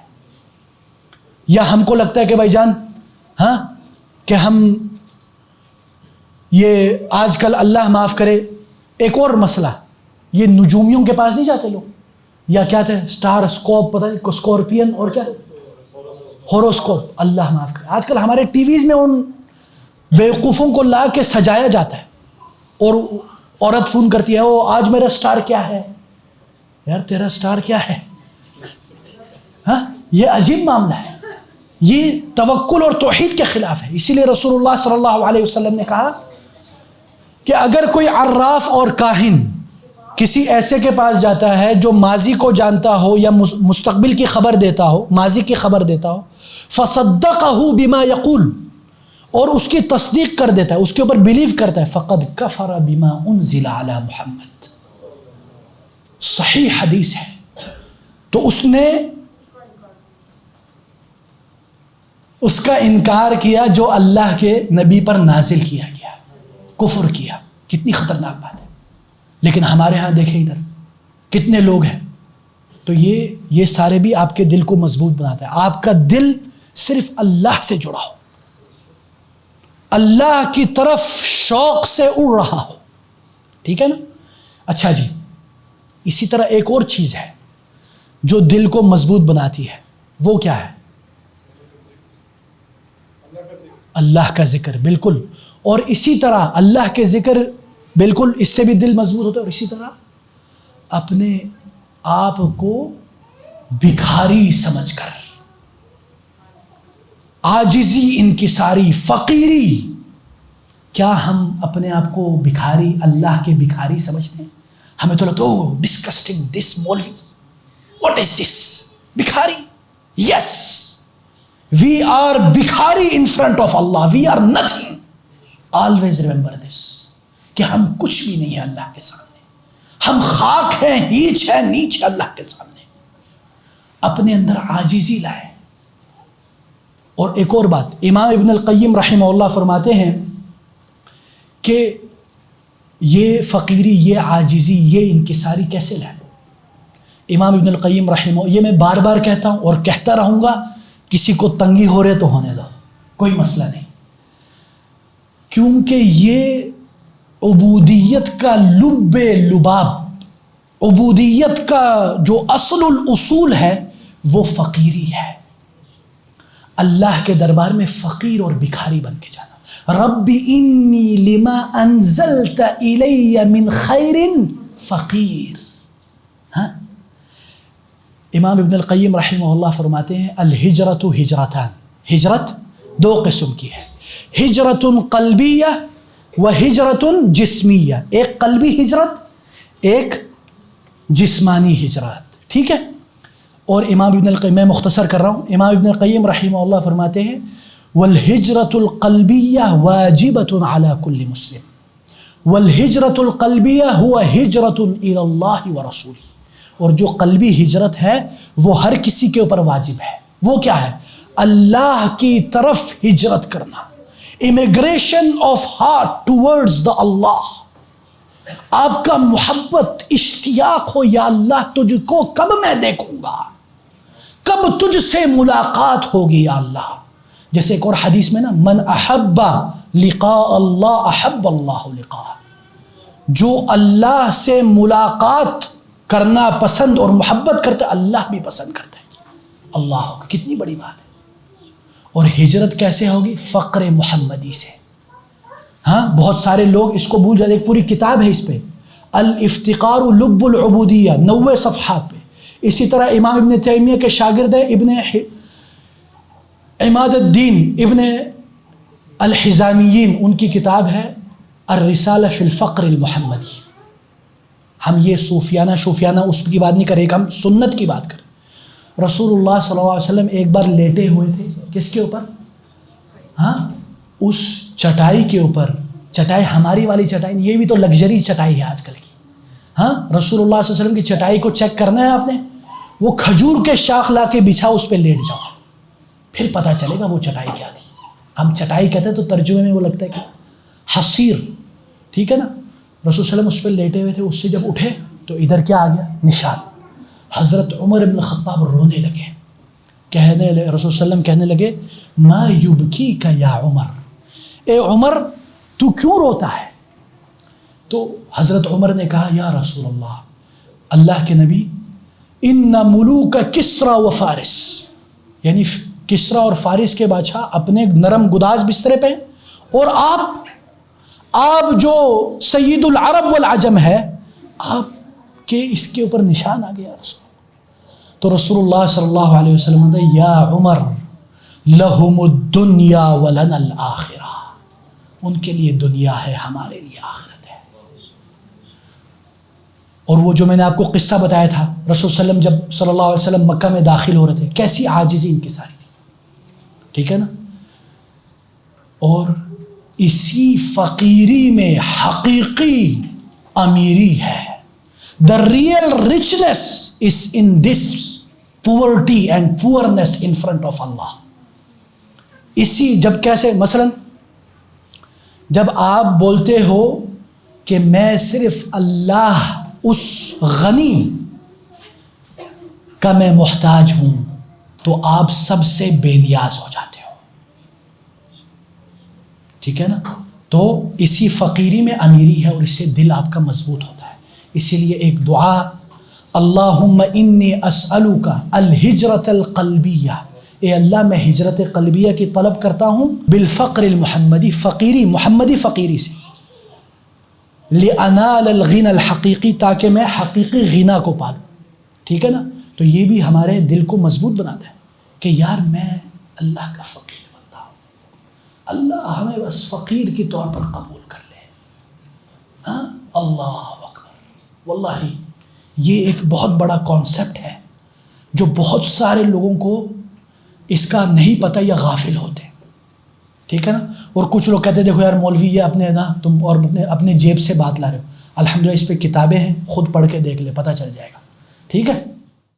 یا ہم کو لگتا ہے کہ بھائی جان ہاں کہ ہم یہ آج کل اللہ معاف کرے ایک اور مسئلہ, یہ نجومیوں کے پاس نہیں جاتے لوگ, یا کیا تھے اسٹار اسکوپ, پتہ نہیں اسکورپین اور کیا ہوروسکوپ, اللہ معاف کرے. آج کل ہمارے ٹی ویز میں ان بیوقوفوں کو لا کے سجایا جاتا ہے, اور عورت فون کرتی ہے وہ آج میرا سٹار کیا ہے. یار تیرا سٹار کیا ہے؟ ہاں یہ عجیب معاملہ ہے. یہ توکل اور توحید کے خلاف ہے. اسی لیے رسول اللہ صلی اللہ علیہ وسلم نے کہا کہ اگر کوئی عراف اور کاہن کسی ایسے کے پاس جاتا ہے جو ماضی کو جانتا ہو یا مستقبل کی خبر دیتا ہو, ماضی کی خبر دیتا ہو, فصدقہ بما یقول, اور اس کی تصدیق کر دیتا ہے, اس کے اوپر بلیو کرتا ہے, فقد کفر بما انزل علی محمد. صحیح حدیث ہے. تو اس نے اس کا انکار کیا جو اللہ کے نبی پر نازل کیا گیا, کفر کیا. کتنی خطرناک بات ہے. لیکن ہمارے ہاں دیکھیں ادھر کتنے لوگ ہیں. تو یہ سارے بھی آپ کے دل کو مضبوط بناتا ہے. آپ کا دل صرف اللہ سے جڑا ہو, اللہ کی طرف شوق سے اڑ رہا ہو. ٹھیک ہے نا؟ اچھا جی, اسی طرح ایک اور چیز ہے جو دل کو مضبوط بناتی ہے, وہ کیا ہے؟ اللہ کا ذکر. بالکل. اور اسی طرح اللہ کے ذکر بالکل اس سے بھی دل مضبوط ہوتا ہے. اور اسی طرح اپنے آپ کو بھکاری سمجھ کر, عاجزی, انکساری, فقیری. کیا ہم اپنے آپ کو بھکاری, اللہ کے بھکاری سمجھتے ہیں؟ ہمیں تو لگتا ہے اوہ ڈسکسٹنگ دس مولوی, واٹ از دس, بھکاری. یس, وی آر بھکاری in front of Allah, we are nothing. Always remember this کہ ہم کچھ بھی نہیں ہیں اللہ کے سامنے. ہم خاک ہیں، ہیچ ہے، نیچ ہے اللہ کے سامنے. اپنے اندر عاجزی لائیں. اور ایک اور بات، امام ابن القیم رحمہ اللہ فرماتے ہیں کہ یہ فقیری، یہ عاجزی، یہ انکساری کیسے لائیں. امام ابن القیم رحمہ، یہ میں بار بار کہتا ہوں اور کہتا رہوں گا، کسی کو تنگی ہو رہے تو ہونے دو، کوئی مسئلہ نہیں، کیونکہ یہ عبودیت کا لب لباب، عبودیت کا جو اصل الاصول ہے وہ فقیری ہے. اللہ کے دربار میں فقیر اور بھکاری بن کے جانا. رب انی لما انزلت الی من خیر فقیر. ہاں، امام ابن القیم رحمہ اللہ فرماتے ہیں الہجرت ہجرتان، ہجرت دو قسم کی ہے، ہجرت قلبیہ و ہجرت جسمیہ. ایک قلبی ہجرت، ایک جسمانی ہجرت. ٹھیک ہے. اور امام ابن القیم، میں مختصر کر رہا ہوں، امام ابن القیم رحمہ اللہ فرماتے ہیں والہجرت القلبیہ واجبۃ علی کل مسلم والہجرت القلبیہ هو ہجرت الی اللہ ورسولہ. اور جو قلبی ہجرت ہے وہ ہر کسی کے اوپر واجب ہے. وہ کیا ہے؟ اللہ کی طرف ہجرت کرنا، immigration of heart towards the Allah. آپ کا محبت، اشتیاق ہو، یا اللہ تجھ کو کب میں دیکھوں گا، کب تجھ سے ملاقات ہوگی یا اللہ. جیسے ایک اور حدیث میں نا، من احب لقاء اللہ احب اللہ لقاء. جو اللہ سے ملاقات کرنا پسند اور محبت کرتا ہے، اللہ بھی پسند کرتا ہے. اللہ، کتنی بڑی بات ہے. اور ہجرت کیسے ہوگی؟ فقر محمدی سے. ہاں، بہت سارے لوگ اس کو بھول جاتے. ایک پوری کتاب ہے اس پہ، الافتقار لب العبودیہ، 90 صفحات پہ. اسی طرح امام ابن تیمیہ کے شاگرد ہے ابن عماد الدین ابن الحزامیین، ان کی کتاب ہے الرسالہ فی الفقر المحمدی. ہم یہ صوفیانہ اس کی بات نہیں کریں، ہم سنت کی بات کریں. رسول اللہ صلی اللہ علیہ وسلم ایک بار لیٹے ہوئے تھے، کس کے اوپر؟ ہاں، اس چٹائی کے اوپر. چٹائی ہماری والی چٹائی نہیں، یہ بھی تو لگژری چٹائی ہے آج کل کی. ہاں، رسول اللہ صلی اللہ علیہ وسلم کی چٹائی کو چیک کرنا ہے آپ نے، وہ کھجور کے شاخ لا کے بچھا، اس پہ لیٹ جاؤ، پھر پتہ چلے گا وہ چٹائی کیا تھی. ہم چٹائی کہتے ہیں تو ترجمے میں وہ لگتا ہے کہ حصیر. ٹھیک ہے نا. رسول صلی اللہ علیہ وسلم اس پہ لیٹے ہوئے تھے، اس سے جب اٹھے تو ادھر کیا آ گیا؟ نشان. حضرت عمر بن خطاب رونے لگے، رسول صلی اللہ علیہ وسلم کہنے لگے ما یبکیک یا عمر، اے عمر تو کیوں روتا ہے؟ تو حضرت عمر نے کہا یا رسول اللہ، اللہ کے نبی، ان ملوک کسرا و فارس، یعنی کسرا اور فارس کے بادشاہ اپنے نرم گداز بسترے پہ، اور آپ جو سید العرب والعجم ہے، آپ کے اس کے اوپر نشان آ گیا رسول. تو رسول اللہ صلی اللہ علیہ وسلم نے یا عمر لہم الدنیا ولنا الآخرہ، ان کے لیے دنیا ہے، ہمارے لیے آخرت ہے. اور وہ جو میں نے آپ کو قصہ بتایا تھا، رسول صلی اللہ علیہ وسلم مکہ میں داخل ہو رہے تھے، کیسی عاجزی ان کی ساری تھی. ٹھیک ہے نا. اور اسی فقیری میں حقیقی امیری ہے. The real richness is in this poverty and poorness in front of Allah. اسی جب کیسے، مثلا جب آپ بولتے ہو کہ میں صرف اللہ اس غنی کا میں محتاج ہوں، تو آپ سب سے بے نیاز ہو جاتے ہو. ٹھیک ہے نا. تو اسی فقیری میں امیری ہے، اور اس سے دل آپ کا مضبوط ہوتا ہے. اسی لیے ایک دعا، اللہم انی اسألک الہجرت القلبیہ، اے اللہ میں ہجرت قلبیہ کی طلب کرتا ہوں، بالفقر المحمدی، فقیری محمدی فقیری سے، لانال الغنى الحقیقی، تاکہ میں حقیقی غنا کو پالوں. ٹھیک ہے نا. تو یہ بھی ہمارے دل کو مضبوط بناتا ہے کہ یار میں اللہ کا فقیر بنتا ہوں، اللہ ہمیں بس فقیر کے طور پر قبول کر لے. ہاں، اللہ واللہ یہ ایک بہت بڑا کانسیپٹ ہے جو بہت سارے لوگوں کو اس کا نہیں پتہ یا غافل ہوتے ہیں. ٹھیک ہے نا. اور کچھ لوگ کہتے ہیں دیکھو یار مولوی یہ اپنے نا تم اور اپنے جیب سے بات لا رہے ہو. الحمدللہ اس پہ کتابیں ہیں، خود پڑھ کے دیکھ لے، پتہ چل جائے گا. ٹھیک ہے.